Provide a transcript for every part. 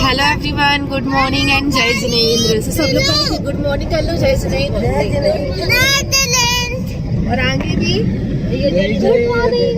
Hello everyone, good morning and जय जिनेंद्र। सब लोग गुड मॉर्निंग कर लो, जय जिनेंद्र। और आगे भी गुड मॉर्निंग।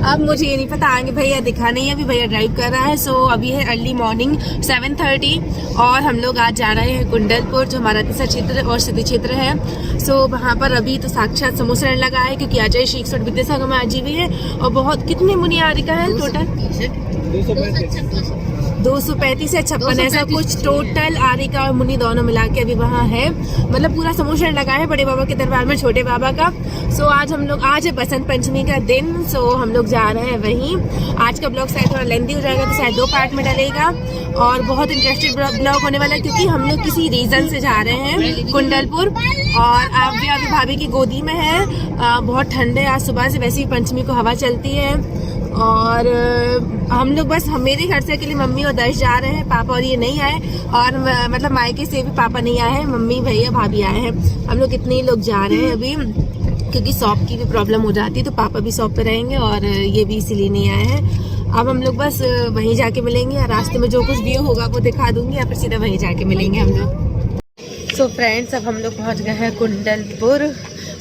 अब मुझे ये नहीं पता, आगे भैया दिखा नहीं है, अभी भैया ड्राइव कर रहा है। सो अभी है अर्ली मॉर्निंग 7:30 और हम लोग आज जा रहे हैं कुंडलपुर, जो हमारा तीसरा क्षेत्र और सिद्धि क्षेत्र है। सो वहाँ पर अभी तो साक्षात समोसा लगा है, क्योंकि अजय श्री विद्यासागर में आज भी है। और बहुत कितने मुनियारी का है टोटल 235 या 56 ऐसा कुछ टोटल आरिका और मुनि दोनों मिला के अभी वहाँ है। मतलब पूरा समोसा लगा है बड़े बाबा के दरबार में, छोटे बाबा का। सो आज है बसंत पंचमी का दिन। सो हम लोग जा रहे हैं वहीं। आज का ब्लॉग शायद थोड़ा लेंथी हो जाएगा, तो शायद 2 पार्ट में डलेगा और बहुत इंटरेस्टिंग ब्लॉग होने वाला है, क्योंकि हम लोग किसी रीजन से जा रहे हैं कुंडलपुर। और अभी भाभी की गोदी में है। बहुत ठंड है आज सुबह से, वैसे ही पंचमी को हवा चलती है। और हम लोग बस मेरे घर से अकेले मम्मी और दर्श जा रहे हैं, पापा और ये नहीं आए। और मतलब मायके से भी पापा नहीं आए हैं, मम्मी भैया भाभी आए हैं। हम लोग इतने ही लोग जा रहे हैं अभी, क्योंकि शॉप की भी प्रॉब्लम हो जाती है, तो पापा भी शॉप पे रहेंगे और ये भी इसीलिए नहीं आए हैं। अब हम लोग बस वहीं जाके मिलेंगे, और रास्ते में जो कुछ व्यू होगा वो दिखा दूंगी, या फिर सीधा वहीं जाके मिलेंगे हम लोग। सो फ्रेंड्स, अब हम लोग पहुँच गए हैं कुंडलपुर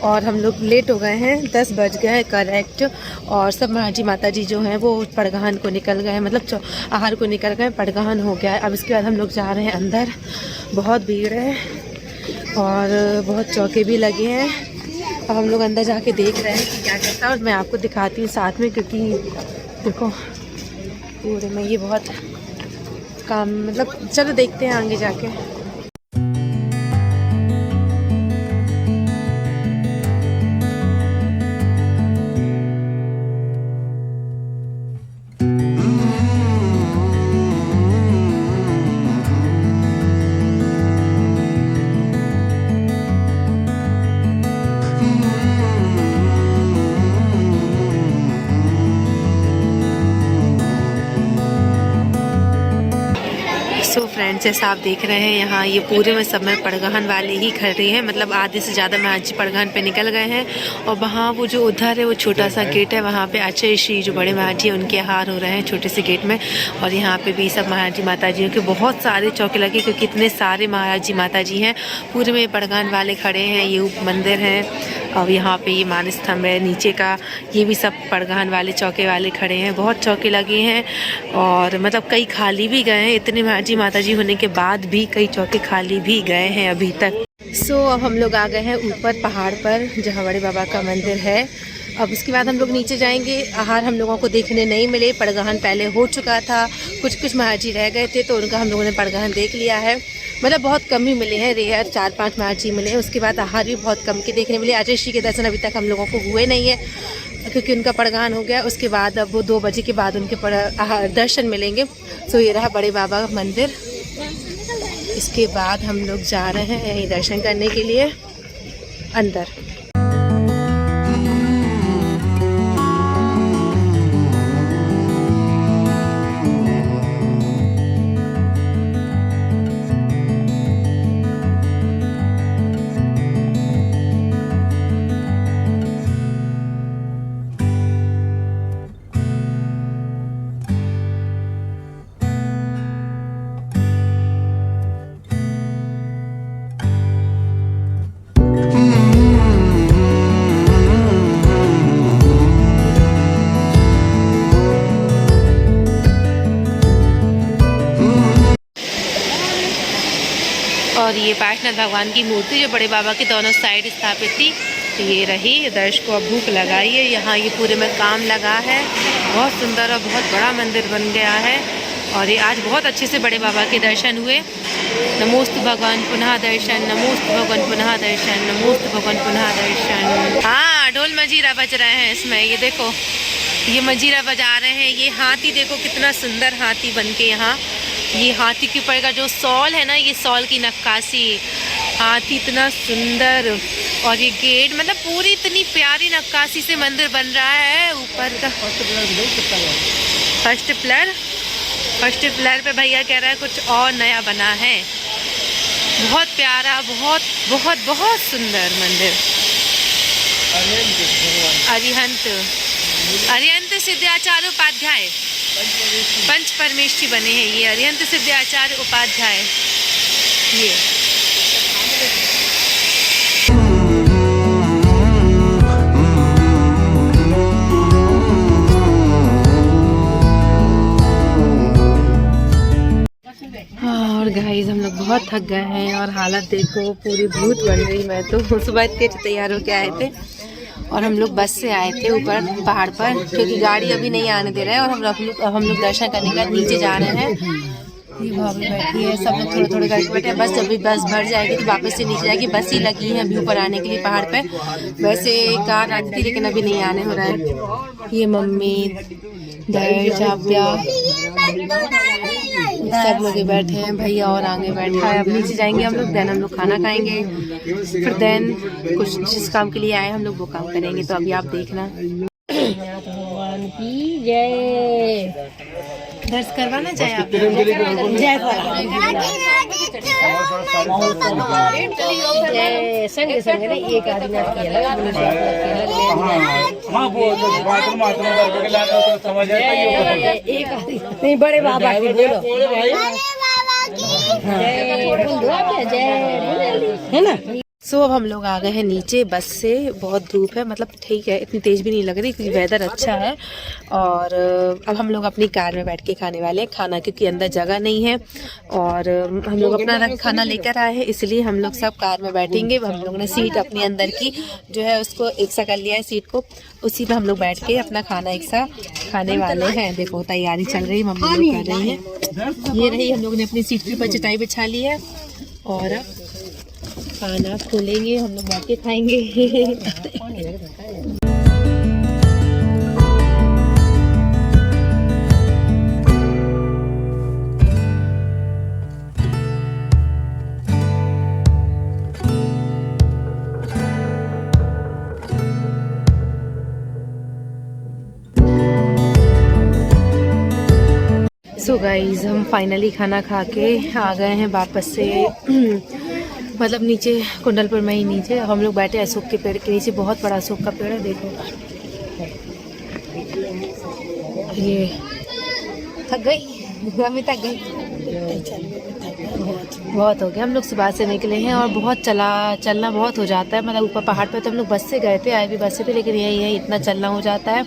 और हम लोग लेट हो गए हैं, 10 बज गए हैं करेक्ट। और सब महाजी माता जी जो हैं वो पड़गहन को निकल गए हैं, मतलब आहार को निकल गए, पड़गहन हो गया है। अब इसके बाद हम लोग जा रहे हैं अंदर। बहुत भीड़ है और बहुत चौके भी लगे हैं। अब हम लोग अंदर जाके देख रहे हैं कि क्या करता है, और मैं आपको दिखाती हूँ साथ में, क्योंकि देखो पूरे में ये बहुत काम, मतलब चलो देखते हैं आगे जाके। सो फ्रेंड्स, जैसा आप देख रहे हैं यहाँ ये पूरे में सब में पड़गहन वाले ही खड़े हैं, मतलब आधे से ज़्यादा महाजी पड़गहन पे निकल गए हैं। और वहाँ वो जो उधर है वो छोटा सा गेट है, वहाँ पे अजय श्री जो बड़े महाजी हैं उनके आहार हो रहे हैं छोटे से गेट में। और यहाँ पे भी सब महाजी माता जी के बहुत सारे चौके लगे, क्योंकि इतने सारे महाजी माता जी हैं। पूरे में पड़गहन वाले खड़े हैं, ये मंदिर है। और यहाँ पे ये मान स्तंभ है नीचे का, ये भी सब पड़गहन वाले चौके वाले खड़े हैं। बहुत चौके लगे हैं और मतलब कई खाली भी गए हैं, इतने महाजी माता जी होने के बाद भी कई चौके खाली भी गए हैं अभी तक। सो अब हम लोग आ गए हैं ऊपर पहाड़ पर, जहाँ बड़े बाबा का मंदिर है। अब उसके बाद हम लोग नीचे जाएंगे। आहार हम लोगों को देखने नहीं मिले, पड़गहन पहले हो चुका था, कुछ महाजी रह गए थे, तो उनका हम लोगों ने पड़गहन देख लिया है। मतलब बहुत कम ही मिले हैं, रेयर 4-5 महाजी मिले हैं। उसके बाद आहार भी बहुत कम के देखने मिले। अजय श्री के दर्शन अभी तक हम लोगों को हुए नहीं है, क्योंकि उनका पड़गहन हो गया। उसके बाद अब वो 2 बजे के बाद उनके दर्शन मिलेंगे। सो ये रहा बड़े बाबा का मंदिर। इसके बाद हम लोग जा रहे हैं यहीं दर्शन करने के लिए अंदर। और ये पार्श्वनाथ भगवान की मूर्ति जो बड़े बाबा के दोनों साइड स्थापित थी, तो ये रही। दर्श को अब भूख लगाई है। यहाँ ये पूरे में काम लगा है, बहुत सुंदर और बहुत बड़ा मंदिर बन गया है। और ये आज बहुत अच्छे से बड़े बाबा के दर्शन हुए। नमोस्तु भगवान पुनः दर्शन, नमोस्तु भगवान पुनः दर्शन, नमोस्तु भगवान पुनः दर्शन। हाँ, ढोल मजीरा बज रहे हैं इसमें, ये देखो ये मजीरा बजा रहे हैं। ये हाथी देखो कितना सुंदर हाथी बन के, यहाँ ये हाथी के ऊपर का जो सॉल है ना, ये सॉल की नक्काशी, हाथी इतना सुंदर। और ये गेट, मतलब पूरी इतनी प्यारी नक्काशी से मंदिर बन रहा है। ऊपर का फर्स्ट फ्लोर पे भैया कह रहा है कुछ और नया बना है। बहुत प्यारा, बहुत बहुत बहुत सुंदर मंदिर। अरिहंत सिद्धाचार्य उपाध्याय पंच परमेष्ठी बने हैं ये अरिहंत सिद्धाचार्य उपाध्याय। ये और गाइस हम लोग बहुत थक गए हैं और हालत देखो पूरी भूत बन गई। मैं तो सुबह इतने तैयार होके आए थे और हम लोग बस से आए थे ऊपर पहाड़ पर, क्योंकि गाड़ी अभी नहीं आने दे रहा है। और हम लोग दर्शन करने का नीचे जा रहे हैं। ये भाभी बैठी है, सब लोग थोड़े थोड़े करके बैठे हैं। बस जब भी बस भर जाएगी तो वापस से नीचे जाएगी। बस ही लगी है अभी ऊपर आने के लिए पहाड़ पे। वैसे कार आती थी लेकिन अभी नहीं आने हो रहा है। ये मम्मी जाव्या सब लोग बैठे हैं, भैया और आगे बैठा है। अब नीचे जाएंगे हम लोग, देन हम लोग खाना खाएंगे, फिर देन कुछ जिस काम के लिए आए हम लोग वो काम करेंगे। तो अभी आप देखना। भगवान की जय। दर्श करवाना चाहे आप जय संग संग एक आदमी नहीं बड़े बाबा की बोलो है ना। सो अब हम लोग आ गए हैं नीचे बस से। बहुत धूप है, मतलब ठीक है, इतनी तेज़ भी नहीं लग रही क्योंकि वेदर अच्छा है। और अब हम लोग अपनी कार में बैठ के खाने वाले हैं खाना, क्योंकि अंदर जगह नहीं है। और हम लोग अपना खाना लेकर आए हैं, इसलिए हम लोग सब कार में बैठेंगे। हम लोगों ने सीट अपनी अंदर की जो है उसको एक सा कर लिया है सीट को, उसी पर हम लोग बैठ के अपना खाना एक सा खाने वाले हैं। देखो तैयारी चल रही, मम्मी लोग कर रही हैं। ये रही, हम लोगों ने अपनी सीट के ऊपर चटाई बिछा ली है और खाना खोलेंगे, हम लोग बैठ के खाएंगे। सो गाइज हम फाइनली खाना खा के आ गए हैं वापस से। मतलब नीचे कुंडलपुर में ही नीचे हम लोग बैठे अशोक के पेड़ के नीचे। बहुत बड़ा अशोक का पेड़ है, देखो। ये थक गई, मैं थक गई, बहुत हो गया। हम लोग सुबह से निकले हैं और बहुत चलना बहुत हो जाता है। मतलब ऊपर पहाड़ पे तो हम लोग बस से गए थे, आए भी बस से थे, लेकिन यही इतना चलना हो जाता है।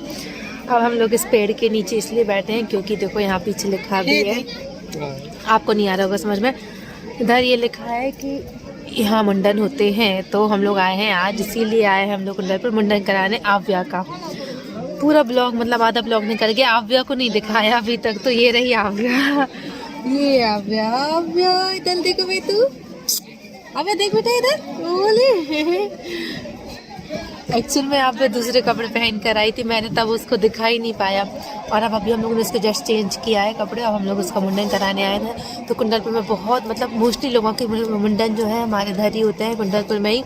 अब हम लोग इस पेड़ के नीचे इसलिए बैठे हैं क्योंकि देखो यहाँ पीछे लिखा भी है, आपको नहीं आ रहा होगा समझ में। इधर ये लिखा है कि यहाँ मुंडन होते हैं, तो हम लोग आए हैं आज, इसीलिए आए हैं हम लोग कुंडलपुर मुंडन कराने आव्या का। पूरा ब्लॉग मतलब आधा ब्लॉग निकल गया, आव्या को नहीं दिखाया अभी तक। तो ये रही आव्या, ये आव्या इधर देखो मैं, तू आव्या देख बेटा इधर। बोले एक्चुअल में आप दूसरे कपड़े पहन कर आई थी, मैंने तब उसको दिखा ही नहीं पाया। और अब अभी हम लोगों ने उसको जस्ट चेंज किया है कपड़े। अब हम लोग उसका मुंडन कराने आए थे। तो कुंडलपुर में बहुत मतलब मोस्टली लोगों के मुंडन जो है हमारे इधर ही होते हैं, कुंडलपुर में ही।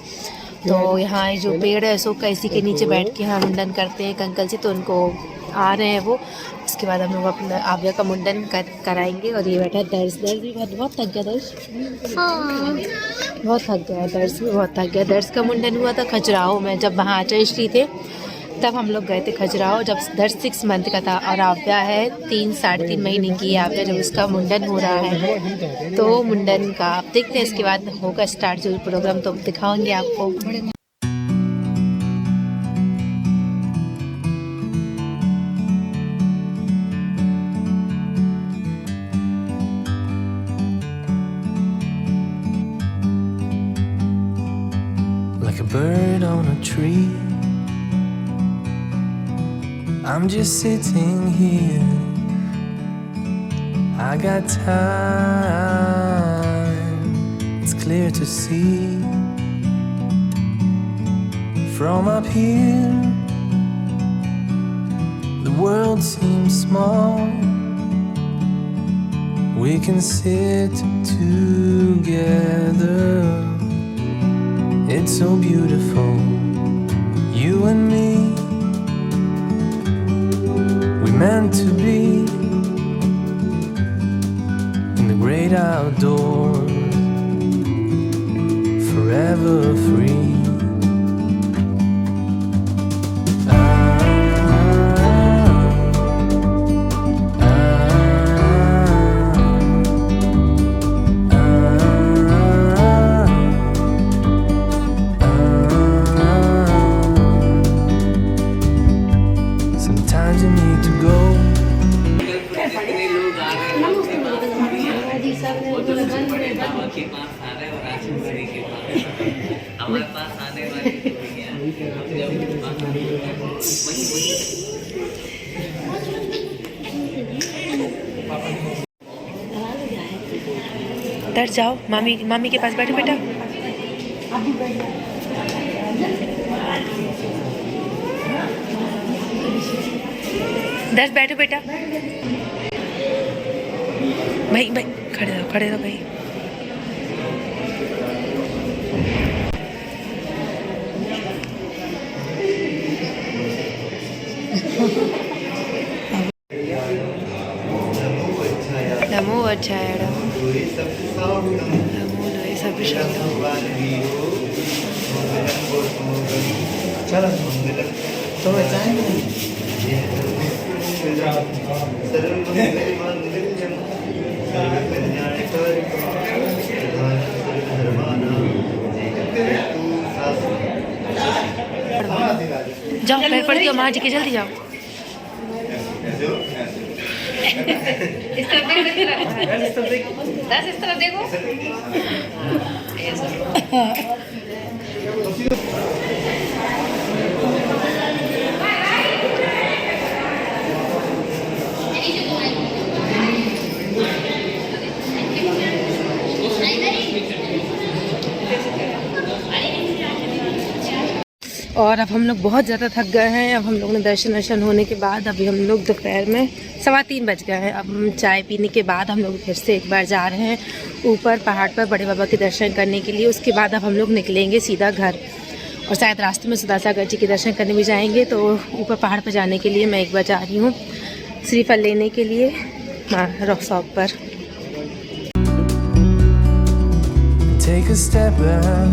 तो यहाँ जो पेड़ है अशोक का, इसी के नीचे बैठ के यहाँ मुंडन करते हैं एक अंकल जी। तो उनको आ रहे हैं वो, उसके बाद हम लोग अपना आव्या का मुंडन कराएंगे। और ये बैठा दर्श भी बहुत थक गया। दर्श बहुत थक गया, दर्श भी बहुत थक गया। दर्श का मुंडन हुआ था खजुराहो में, जब वहाँ आचार्य थे तब हम लोग गए थे खजुराहो, जब दर्श 6 मंथ का था। और आव्या है 3-3.5 महीने की आव्या, जब उसका मुंडन हो रहा है। तो मुंडन का आप देखते हैं, इसके बाद होगा स्टार्ट जो प्रोग्राम, तो दिखाएंगे आपको। Like a bird on a tree, I'm just sitting here. I got time, it's clear to see. From up here, the world seems small. We can sit together. It's so beautiful, you and me. We meant to be in the great outdoors, forever free. के पास आ रहे और राजनगरी के पास हमारे पास आने वाली इधर जाओ, मामी के पास बैठो बेटा। इधर बैठो बेटा। भाई खड़े रहो भाई। नमो अच्छाय नमो लोय सब जाओ, पैर पड़ गया माँ जी के, जल्दी जाओ। इस तरफ देखो। और अब हम लोग बहुत ज़्यादा थक गए हैं। अब हम लोग ने दर्शन होने के बाद अभी हम लोग दोपहर में 3:15 बज गए हैं। अब हम चाय पीने के बाद हम लोग फिर से एक बार जा रहे हैं ऊपर पहाड़ पर बड़े बाबा के दर्शन करने के लिए। उसके बाद अब हम लोग निकलेंगे सीधा घर, और शायद रास्ते में सुधा सागर जी के दर्शन करने भी जाएंगे। तो ऊपर पहाड़ पर जाने के लिए मैं एक बार जा रही हूँ श्रीफल लेने के लिए रॉक शॉप पर। Take a step back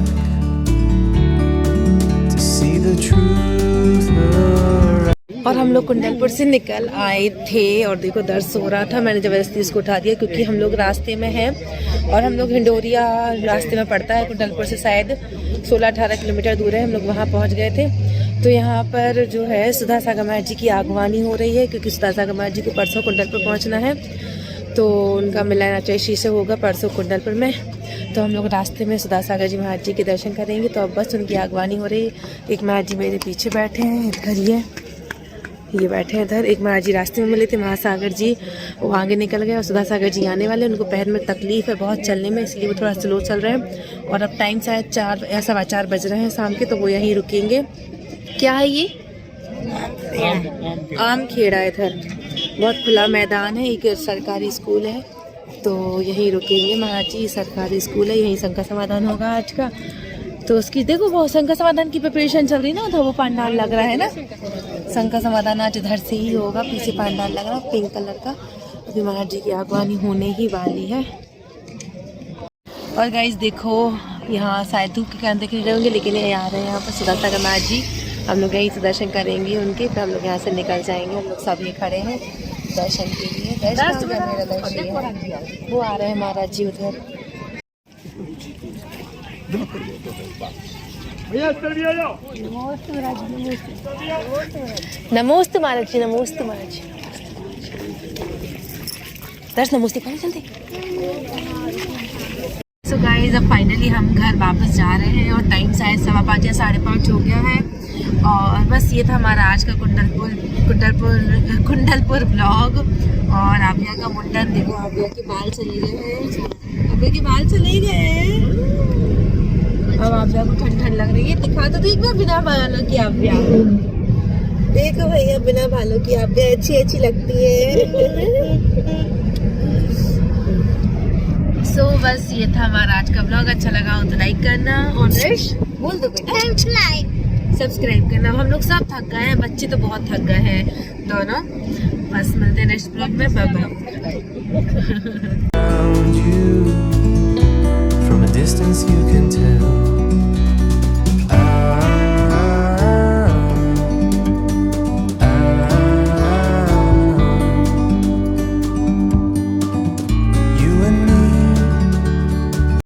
to see the truth around. और हम लोग कुंडलपुर से निकल आए थे और देखो दर्द सो रहा था, मैंने ज़बरदस्ती उसको उठा दिया क्योंकि हम लोग रास्ते में हैं। और हम लोग हिंडोरिया रास्ते में पड़ता है, कुंडलपुर से शायद 16-18 किलोमीटर दूर है। हम लोग वहाँ पहुँच गए थे। तो यहाँ पर जो है सुधा सागर महाराज जी की आगवानी हो रही है क्योंकि सुधा सागर महाराज जी को परसों कुंडलपुर पहुँचना है। तो उनका मिलना चाहिए से होगा परसों कुंडलपुर में। तो हम लोग रास्ते में सुधा सागर जी महाराज जी के दर्शन करेंगे। तो अब बस उनकी आगवानी हो रही है। एक महाराज जी मेरे पीछे बैठे हैं, इधर ये बैठे हैं इधर। एक महाराज जी रास्ते में मिले थे, महासागर जी वो आगे निकल गए और सुधा सागर जी आने वाले। उनको पैर में तकलीफ़ है बहुत चलने में, इसलिए वो थोड़ा स्लो चल रहे हैं। और अब टाइम शायद 4 या 4:15 बज रहे हैं शाम के, तो वो यहीं रुकेंगे। क्या है ये? आम खेड़ा है इधर, बहुत खुला मैदान है। एक सरकारी स्कूल है तो यहीं रुकेंगे महाराज जी। सरकारी स्कूल है, यहीं शंकर समाधान होगा आज का। तो उसकी देखो वो शंकर समाधान की प्रिपरेशन चल रही ना, उधर वो पंडाल लग रहा है ना। शंकर समाधान आज इधर से ही होगा, पीछे पंडाल लग रहा है पिंक कलर का। अभी महाराज जी की आगवानी होने ही वाली है। और गाइस देखो यहाँ शायद धूप के कारण दिख नहीं रहे होंगे, लेकिन ये आ रहे हैं यहाँ पर सुधा सागर महाराज जी। हम लोग यहीं से दर्शन करेंगे उनके, फिर हम लोग यहाँ से निकल जाएंगे। हम लोग सब ये खड़े हैं दर्शन के लिए। मेरा दर्शन वो आ रहे हैं महाराज जी उधर। नमोस्तु महाराज जी, नमोस्तु महाराज जी। दर्शन नमोस्ते करें जल्दी। सो गाइस अब फाइनली हम घर वापस जा रहे हैं और टाइम शायद 5:15 या 5:30 हो गया है। और बस ये था हमारा आज का कुंडलपुर ब्लॉग। और आभ्या का मुंडन देखो, आभ्या के बाल चले गए हैं, आभ्या के बाल चले गए। अब आभ्या को ठंड लग रही है। दिखा तो एक बार बिना बालों की आभ्या, देखो भैया बिना बालों की आभ्या अच्छी लगती है। सो बस ये था हमारा आज का ब्लॉग। अच्छा लगा हो तो लाइक करना और बोल दो सब्सक्राइब करना। हम लोग सब थक गए हैं, बच्चे तो बहुत थक गए हैं दोनों। बस मिलते हैं नेक्स्ट ब्लॉग में। Bye bye. From a distance you can tell